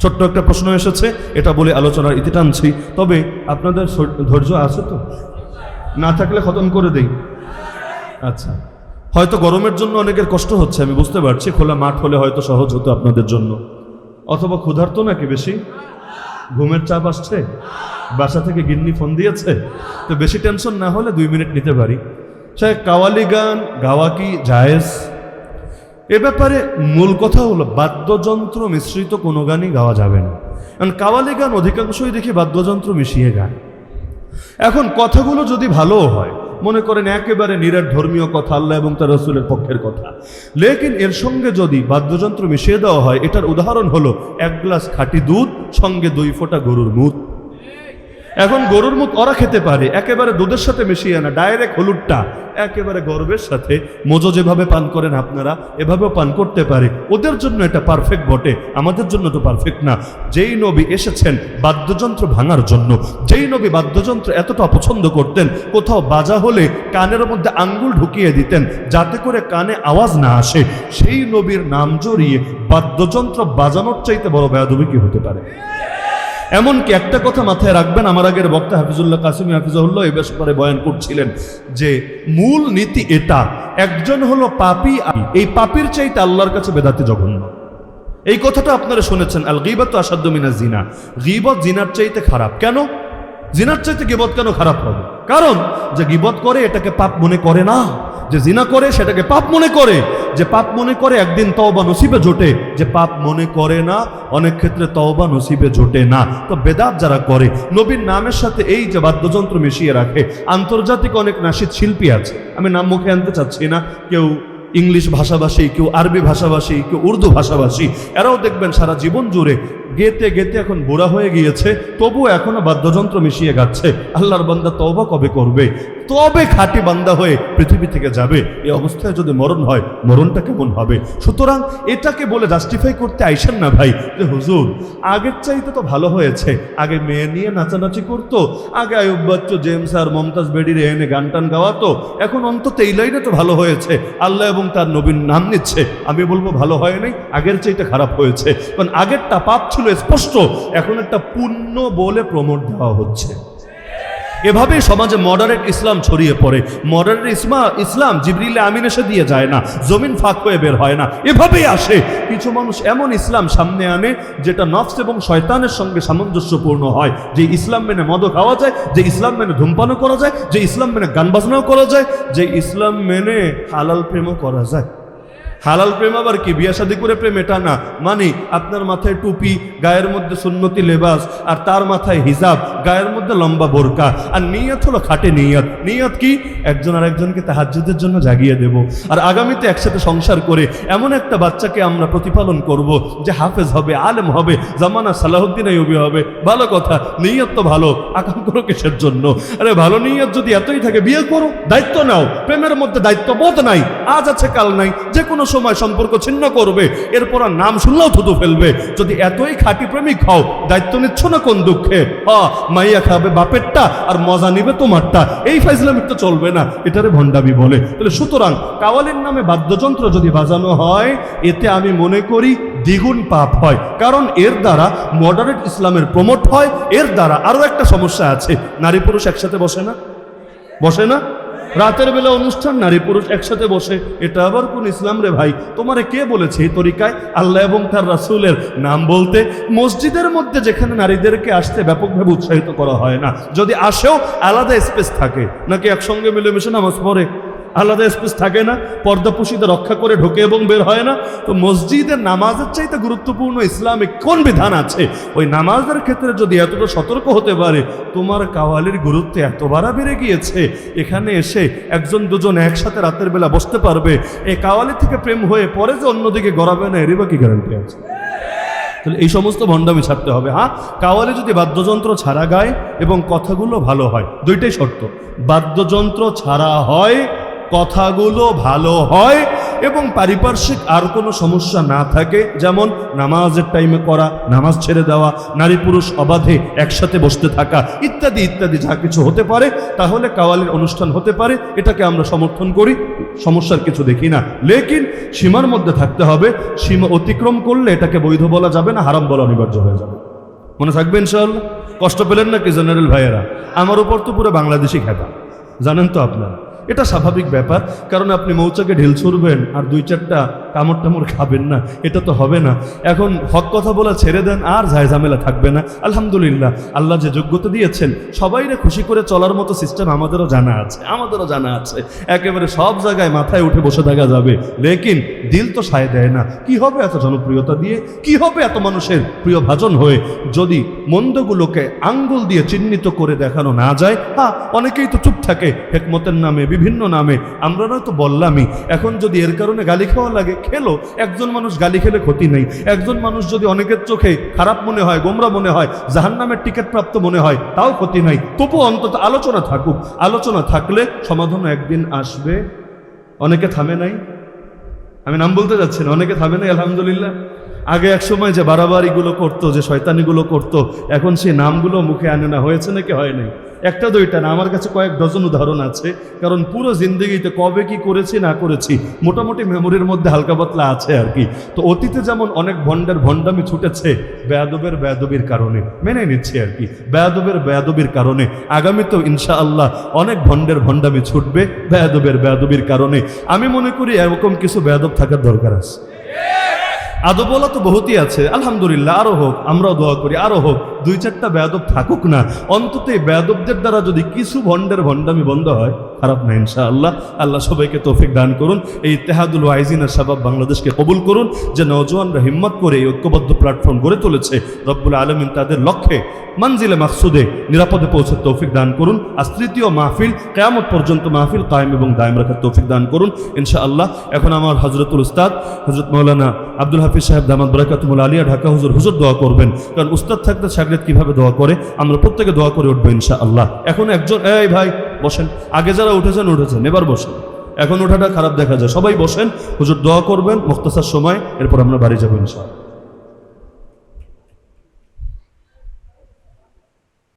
ছোট্ট একটা প্রশ্ন এসেছে, এটা বলে আলোচনার ইতি টানছি। তবে আপনাদের ধৈর্য আছে তো? না থাকলে খতম করে দেই। আচ্ছা, হয়তো গরমের জন্য অনেকের কষ্ট হচ্ছে, আমি বুঝতে পারছি। খোলা মাঠ হলে হয়তো সহজ হতো আপনাদের জন্য। অথবা ক্ষুধার্ত নাকি বেশি? ঘুমের চাপ আসছে? বাসা থেকে গিন্নি ফোন দিয়েছে? তো বেশি টেনশন না হলে 2 মিনিট নিতে পারি। সে কাওয়ালি গান গাওয়া কি জায়েজ? এ ব্যাপারে মূল কথা হলো বাদ্যযন্ত্র মিশ্রিত কোনো গানই গাওয়া যাবে না। কারণ কাওয়ালি গান অধিকাংশই দেখি বাদ্যযন্ত্র মিশিয়ে গায়। এখন কথাগুলো যদি ভালোও হয়, মনে করেন একেবারে নিরেট ধর্মীয় কথা, আল্লাহ এবং তার রাসূলের পক্ষের কথা, লেকিন এর সঙ্গে যদি বাদ্যযন্ত্র মিশিয়ে দেওয়া হয়, এটার উদাহরণ হলো 1 গ্লাস খাঁটি দুধ সঙ্গে 2 ফোঁটা গরুর মুত। এখন গরুর মুত ওরা খেতে পারে, একেবারে দুধের সাথে মিশিয়ে না, ডাইরেক্ট হলুদটা একেবারে গর্বের সাথে মোজো যেভাবে পান করেন আপনারা এভাবেও পান করতে পারে। ওদের জন্য এটা পারফেক্ট বটে, আমাদের জন্য তো পারফেক্ট না। যেই নবী এসেছেন বাদ্যযন্ত্র ভাঙার জন্য, যেই নবী বাদ্যযন্ত্র এতটা অপছন্দ করতেন, কোথাও বাজা হলে কানের মধ্যে আঙ্গুল ঢুকিয়ে দিতেন যাতে করে কানে আওয়াজ না আসে, সেই নবীর নাম জড়িয়ে বাদ্যযন্ত্র বাজানোর চাইতে বড় বেয়াদবি কি হতে পারে? এমনকি একটা কথা মাথায় রাখবেন, আমার আগের বক্তা হাফিজুল্লাহ কাসিমি হাফিজাহুল্লাহ এই ব্যাপারে বয়ান করছিলেন যে মূল নীতি এটা, একজন হলো পাপী, এই পাপীর চাইতে আল্লাহর কাছে বেদাতি জঘন্য। এই কথাটা আপনারা শুনেছেন, আল গীবাতু আশাদ্দু মিনাজ জিনা, গীবত জিনার চাইতে খারাপ। কেন জিনার চাইতে গীবত কেন খারাপ হবে? কারণ যে গীবত করে এটাকে পাপ মনে করে না, যে জিনা করে সেটাকে পাপ মনে করে। যে পাপ মনে করে একদিন তওবা নসিবে জোটে, যে পাপ মনে করে না অনেক ক্ষেত্রে তওবা নসিবে জোটে না। তো বেদাত যারা করে, নবীর নামের সাথে এই যে বাদ্যযন্ত্র মিশিয়ে রাখে, আন্তর্জাতিক অনেক নাশিদ শিল্পী আছে, আমি নাম মুখে আনতে চাচ্ছি না, কেউ ইংলিশ ভাষাভাষী, কেউ আরবি ভাষাভাষী, কেউ উর্দু ভাষাভাষী, এরাও দেখবেন সারা জীবন জুড়ে গেতে গেতে এখন বুড়া হয়ে গিয়েছে, তবুও এখনো বাদ্যযন্ত্র মিশিয়ে গাচ্ছে। আল্লাহর বান্দা তওবা কবে করবে? তবে খাঁটি বান্দা হয়ে পৃথিবী থেকে যাবে। এই অবস্থায় যদি মরণ হয়, মরণটা কেমন হবে? সুতরাং এটাকে বলে জাস্টিফাই করতে আইসেন না ভাই যে হুজুর আগের চাইতে তো ভালো হয়েছে, আগে মেয়ে নিয়ে নাচানাচি করতো, আগে আয়ুব বাচ্চু, জেমস আর মমতাজ বেডির এনে গান টান গাওয়াতো, এখন অন্তত এই লাইনে তো ভালো হয়েছে, আল্লাহ এবং তার নবীর নাম নিচ্ছে। আমি বলবো ভালো হয় নাই, আগের চাইতে খারাপ হয়েছে। কারণ আগেরটা পাপ ছিল স্পষ্ট, এখন একটা পুণ্য বলে প্রমোট দেওয়া হচ্ছে। এভাবেই সমাজে মডারেট ইসলাম ছড়িয়ে পড়ে। মডারেট ইসলাম জিবরিল আমিন এসে দিয়ে যায় না, জমিন ফাঁক হয়ে বের হয় না, এভাবেই আসে। কিছু মানুষ এমন ইসলাম সামনে আনে যেটা নফস এবং শয়তানের সঙ্গে সামঞ্জস্যপূর্ণ হয়। যে ইসলাম মেনে মদ খাওয়া যায়, যে ইসলাম মেনে ধূমপানও করা যায়, যে ইসলাম মেনে গান বাজনাও করা যায়, যে ইসলাম মেনে হালাল প্রেমও করা যায়। হালাল প্রেম আবার কি বিয়ে শাদী করে প্রেম? এটা না, মানে আপনার মাথায় টুপি, গায়ের মধ্যে সুন্নতি লেবাস, আর তার মাথায় হিজাব, গায়ের মধ্যে লম্বা বোরকা, আর নিয়ত হলো খাটে নিয়ত। নিয়ত কি? একজন আর একজনকে তাহাজ্জুদের জন্য জাগিয়ে দেব, আর আগামীতে একসাথে সংসার করে এমন একটা বাচ্চাকে আমরা প্রতিপালন করব যে হাফেজ হবে, আলেম হবে, জামানা সালাহুদ্দিন আইয়ুবী হবে। ভালো কথা, নিয়ত তো ভালো, আকাম করো কিসের জন্য? আরে ভালো নিয়ত যদি এতই থাকে, বিয়ে করো, দায়িত্ব নাও। প্রেমের মধ্যে দায়িত্ববোধ নাই, আজ আছে কাল নাই, যে কোনো সময় সম্পর্ক ছিন্ন করবে, এরপর আর নাম শুনলেও থুতু ফেলবে। যদি এতই খাঁটি প্রেমিক হও, দায়িত্ব নিচ্ছ না কোন দুঃখে? মাইয়া খাবে বাপেরটা আর মজা নিবে তোমারটা, এই ফাইজলামি তো চলবে না, এটারে ভণ্ডামি বলে। তাহলে সুতরাং কাওয়ালির নামে বাদ্যযন্ত্র যদি বাজানো হয়, এতে আমি মনে করি দ্বিগুণ পাপ হয়। কারণ এর দ্বারা মডারেট ইসলামের প্রমোট হয়। এর দ্বারা আরো একটা সমস্যা আছে, নারী পুরুষ একসাথে বসে না? বসে না? রাতের বেলা অনুষ্ঠান, নারী পুরুষ একসাথে বসে, এটা আবার কোন ইসলাম রে ভাই? তোমারে কে বলেছে এই তরিকায় আল্লাহ এবং তার রাসূলের নাম বলতে? মসজিদের মধ্যে যেখানে নারীদেরকে আসতে ব্যাপকভাবে উৎসাহিত করা হয় না, যদি আসেও আলাদা স্পেস থাকে, নাকি একসঙ্গে মিলেমিশে নামাজ পড়ে? আলাদা স্পেস থাকে না, পর্দাপুশিতে রক্ষা করে ঢোকে এবং বের হয় না। তো মসজিদের নামাজের চাইতে গুরুত্বপূর্ণ ইসলামে কোন বিধান আছে? ওই নামাজের ক্ষেত্রে যদি এতটা সতর্ক হতে পারে, তোমার কাওয়ালির গুরুত্ব এত বাড়া বেড়ে গিয়েছে, এখানে এসে একজন দুজন একসাথে রাতের বেলা বসতে পারবে, এই কাওয়ালি থেকে প্রেম হয়ে পরে যে অন্যদিকে গড়াবে না, এরই বা কি গ্যারান্টি আছে? তাহলে এই সমস্ত ভণ্ডামি ছাড়তে হবে। হ্যাঁ, কাওয়ালি যদি বাদ্যযন্ত্র ছাড়া গায় এবং কথাগুলো ভালো হয়, দুইটাই শর্ত। বাদ্যযন্ত্র ছাড়া হয়, কথাগুলো ভালো হয়, এবং পারিপার্শ্বিক আর কোনো সমস্যা না থাকে, যেমন নামাজের টাইমে করা, নামাজ ছেড়ে দেওয়া, নারী পুরুষ অবাধে একসাথে বসতে থাকা ইত্যাদি ইত্যাদি যা কিছু হতে পারে, তাহলে কাওয়ালির অনুষ্ঠান হতে পারে, এটাকে আমরা সমর্থন করি, সমস্যার কিছু দেখি না। লেকিন সীমার মধ্যে থাকতে হবে, সীমা অতিক্রম করলে এটাকে বৈধ বলা যাবে না, হারাম বলা অনিবার্য হয়ে যাবে। মনে থাকবে ইনশাআল্লাহ? কষ্ট পেলেন নাকি জেনারেল ভাইয়েরা? আমার উপর তো পুরো বাংলাদেশি খেতা, জানেন তো আপনারা। এটা স্বাভাবিক ব্যাপার, কারণ আপনি মৌচাকে ঢিল ছুড়বেন আর দুই চারটা কামড় টামড় খাবেন না, এটা তো হবে না। এখন হক কথা বলা ছেড়ে দেন, আর ঝামেলা থাকবে না। আলহামদুলিল্লাহ, আল্লাহ যে যোগ্যতা দিয়েছেন, সবাইরে খুশি করে চলার মতো সিস্টেম আমাদেরও জানা আছে। একেবারে সব জায়গায় মাথায় উঠে বসে থাকা যাবে, লেকিন দিল তো সায় দেয় না। কি হবে এত জনপ্রিয়তা দিয়ে, কি হবে এত মানুষের প্রিয় ভাজন হয়ে, যদি মন্দগুলোকে আঙ্গুল দিয়ে চিহ্নিত করে দেখানো না যায়? হ্যাঁ, অনেকেই তো চুপ থাকে হেকমতের নামে, বিভিন্ন নামে, আমরা নয়তো বললামই। এখন যদি এর কারণে গালি খাওয়া লাগে, খেলো। একজন মানুষ গালি খেলে ক্ষতি নেই। একজন মানুষ যদি অনেকের চোখে খারাপ মনে হয়, গোমরা মনে হয়, জাহান্নামের টিকিট প্রাপ্ত মনে হয়, তাও ক্ষতি নাই। তবু অন্তত আলোচনা থাকুক। আলোচনা থাকলে সমাধান একদিন আসবে। অনেকে থামে নাই, আমি নাম বলতে যাচ্ছি না, অনেকে থামে নাই আলহামদুলিল্লাহ। আগে এক সময় যে বাড়াবাড়িগুলো করতো, যে শয়তানিগুলো করতো, এখন সেই নামগুলো মুখে আনে না। হয়েছে নাকি হয় নাই? একটা দুইটা না, আমার কাছে কয়েক ডজন উদাহরণ আছে। কারণ পুরো জিন্দগিতে কবে কি করেছি না করেছি মোটামুটি মেমোরির মধ্যে হালকা পাতলা আছে আর কি। তো অতীতে যেমন অনেক ভণ্ডের ভণ্ডামি ছুটেছে বেয়াদবের কারণে, মেনে নিচ্ছি আর কি, বেয়াদবের কারণে। আগামীতেও ইনশাআল্লাহ অনেক ভণ্ডের ভণ্ডামি ছুটবে বেয়াদবের কারণে। আমি মনে করি এরকম কিছু বেয়াদব থাকার দরকার আছে। আদবওয়ালা তো বহুতই আছে, আলহামদুলিল্লাহ, আরো হোক, আমরাও দোয়া করি আরো হোক। দুই চারটা বেয়াদব থাকুক না, অন্তত এই বেয়াদবদের দ্বারা যদি কিছু ভণ্ডের ভণ্ডামি বন্ধ হয়, খারাপ না ইনশাআল্লাহ। আল্লাহ সবাইকে তৌফিক দান করুন। এই ইত্তেহাদুল ওয়াইজিনের শাবাব বাংলাদেশকে কবুল করুন, যে নওজওয়ানরা হিম্মত করে এই ঐক্যবদ্ধ প্ল্যাটফর্ম গড়ে তুলেছে। রব্বুল আলামিন তাদের লক্ষ্যে মঞ্জিলে মাকসুদে নিরাপদে পৌঁছার তৌফিক দান করুন। আজ তৃতীয় মাহফিল, কিয়ামত পর্যন্ত মাহফিল কায়েম এবং দায়েম রাখার তৌফিক দান করুন ইনশাআল্লাহ। এখন আমার হযরতুল উস্তাদ হযরত মাওলানা আব্দুল হাফিজ সাহেব দামাত বারাকাতুল আলিয়া ঢাকা হুজুর দোয়া করবেন। কারণ উস্তাদ থাকতে শাগির্দ কিভাবে দোয়া করে, আমরা প্রত্যেকে দোয়া করে উঠবো ইনশাআল্লাহ। এখন একজন, এই ভাই বসেন, আগে যারা উঠেছেন, এবার বসেন। এখন ওঠাটা খারাপ দেখা যায়, সবাই বসেন। হুজুর দোয়া করবেন মুখতাসার সময়, এরপর আমরা বাড়ি যাবো ইনশাআল্লাহ।